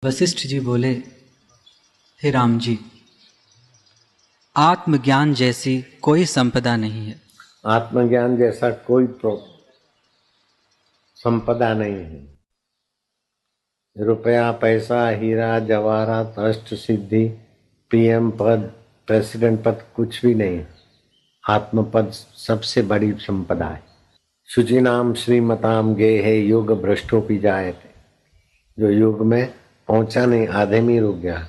वशिष्ठ जी बोले, हे राम जी, आत्मज्ञान जैसी कोई संपदा नहीं है। आत्मज्ञान जैसा कोई संपदा नहीं है। रुपया, पैसा, हीरा जवाहरात, अष्ट सिद्धि, पीएम पद, प्रेसिडेंट पद कुछ भी नहीं। आत्मपद सबसे बड़ी संपदा है। शुचिनाम श्रीमताम गेहे योग भ्रष्टोपि जायते। जो युग में पहुंचा नहीं, आधे में रुक गया,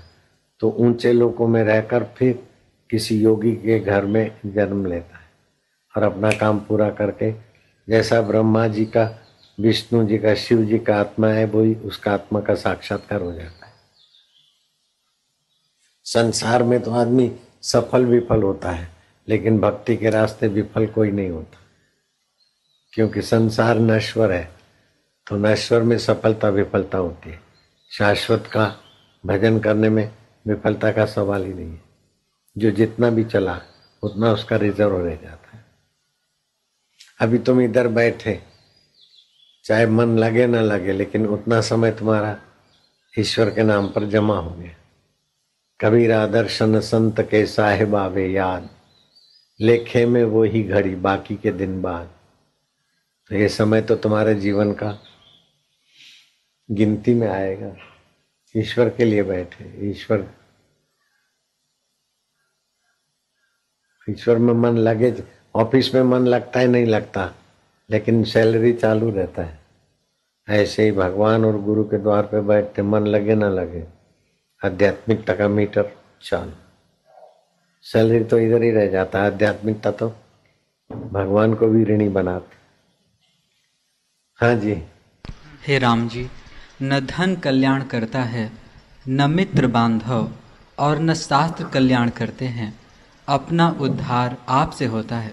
तो ऊंचे लोकों में रहकर फिर किसी योगी के घर में जन्म लेता है और अपना काम पूरा करके, जैसा ब्रह्मा जी का, विष्णु जी का, शिव जी का आत्मा है, वही उसका आत्मा का साक्षात्कार हो जाता है। संसार में तो आदमी सफल विफल होता है, लेकिन भक्ति के रास्ते विफल कोई नहीं होता, क्योंकि संसार नश्वर है। तो नश्वर में सफलता विफलता होती है। शाश्वत का भजन करने में विफलता का सवाल ही नहीं है। जो जितना भी चला उतना उसका रिजर्व रह जाता है। अभी तुम इधर बैठे, चाहे मन लगे न लगे, लेकिन उतना समय तुम्हारा ईश्वर के नाम पर जमा हो गया। कबीरा दर्शन संत के साहिब आवे याद, लेखे में वो ही घड़ी बाकी के दिन बाद। तो ये समय तो तुम्हारे जीवन का गिनती में आएगा। ईश्वर के लिए बैठे, ईश्वर में मन लगे। ऑफिस में मन लगता है नहीं लगता, लेकिन सैलरी चालू रहता है। ऐसे ही भगवान और गुरु के द्वार पे बैठते, मन लगे ना लगे, आध्यात्मिकता का मीटर चालू। सैलरी तो इधर ही रह जाता है, आध्यात्मिकता तो भगवान को भी ऋणी बनाते। हाँ जी। हे राम जी, न धन कल्याण करता है, न मित्र बांधव, और न शास्त्र कल्याण करते हैं। अपना उद्धार आपसे होता है।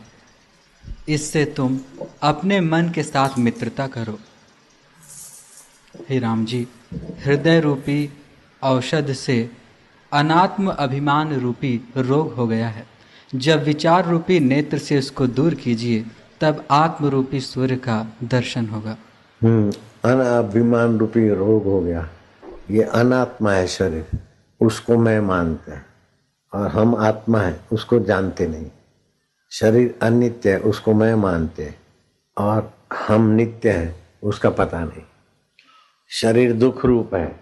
इससे तुम अपने मन के साथ मित्रता करो। हे राम जी, हृदय रूपी औषध से अनात्म अभिमान रूपी रोग हो गया है। जब विचार रूपी नेत्र से उसको दूर कीजिए, तब आत्म रूपी सूर्य का दर्शन होगा। अनाभिमान रूपी रोग हो गया। ये अनात्मा है शरीर, उसको मैं मानते हैं, और हम आत्मा है उसको जानते नहीं। शरीर अनित्य है, उसको मैं मानते हैं, और हम नित्य है उसका पता नहीं। शरीर दुख रूप है,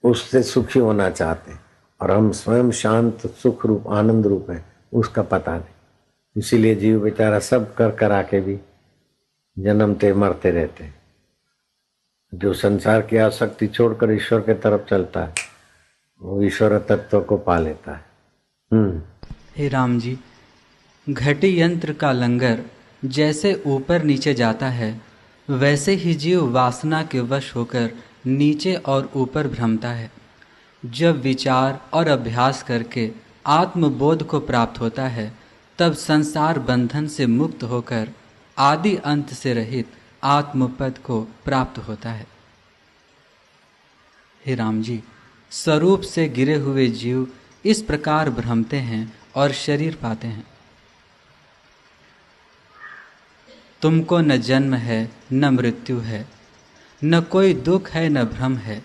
उससे सुखी होना चाहते हैं, और हम स्वयं शांत सुख रूप आनंद रूप है, उसका पता नहीं। इसीलिए जीव बेचारा सब कर करा के भी जन्मते मरते रहते हैं। जो संसार की आसक्ति छोड़कर ईश्वर के तरफ चलता है, वो ईश्वर तत्व को पा लेता है। हे राम जी, घटी यंत्र का लंगर जैसे ऊपर नीचे जाता है, वैसे ही जीव वासना के वश होकर नीचे और ऊपर भ्रमता है। जब विचार और अभ्यास करके आत्मबोध को प्राप्त होता है, तब संसार बंधन से मुक्त होकर आदि अंत से रहित आत्मपद को प्राप्त होता है। हे राम जी, स्वरूप से गिरे हुए जीव इस प्रकार भ्रमते हैं और शरीर पाते हैं। तुमको न जन्म है न मृत्यु है, न कोई दुख है न भ्रम है।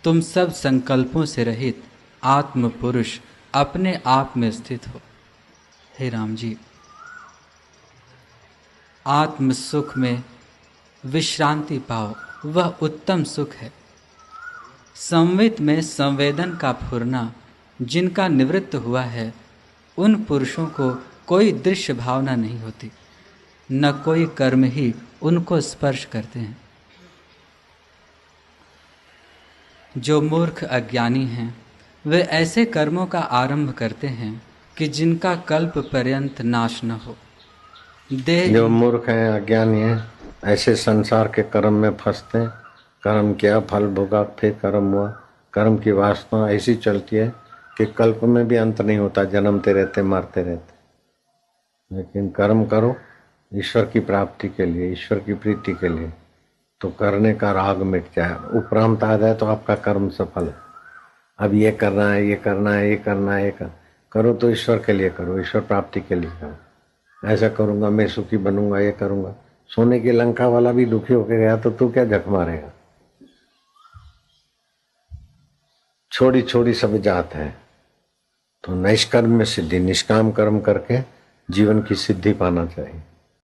तुम सब संकल्पों से रहित आत्म पुरुष अपने आप में स्थित हो। हे राम जी, आत्म सुख में विश्रांति पाओ, वह उत्तम सुख है। संवित में संवेदन का फुरना जिनका निवृत्त हुआ है, उन पुरुषों को कोई दृश्य भावना नहीं होती, न कोई कर्म ही उनको स्पर्श करते हैं। जो मूर्ख अज्ञानी हैं, वे ऐसे कर्मों का आरंभ करते हैं कि जिनका कल्प पर्यंत नाश न हो। जो मूर्ख हैं, अज्ञानी हैं, ऐसे संसार के कर्म में फंसते हैं। कर्म किया, फल भोगा, फिर कर्म हुआ। कर्म की वासना ऐसी चलती है कि कल्प में भी अंत नहीं होता, जन्मते रहते मरते रहते। लेकिन कर्म करो ईश्वर की प्राप्ति के लिए, ईश्वर की प्रीति के लिए, तो करने का राग मिट जाए, उपरांत आ जाए तो आपका कर्म सफल है। अब ये करना है, ये करना है, ये करना है, करो तो ईश्वर के लिए करो, ईश्वर प्राप्ति के लिए करो। ऐसा करूंगा मैं सुखी बनूंगा, ये करूंगा। सोने की लंका वाला भी दुखी होकर गया, तो तू क्या झक मारेगा? छोड़ी छोड़ी सब जात है। तो निष्कर्म में सिद्धि, निष्काम कर्म करके जीवन की सिद्धि पाना चाहिए।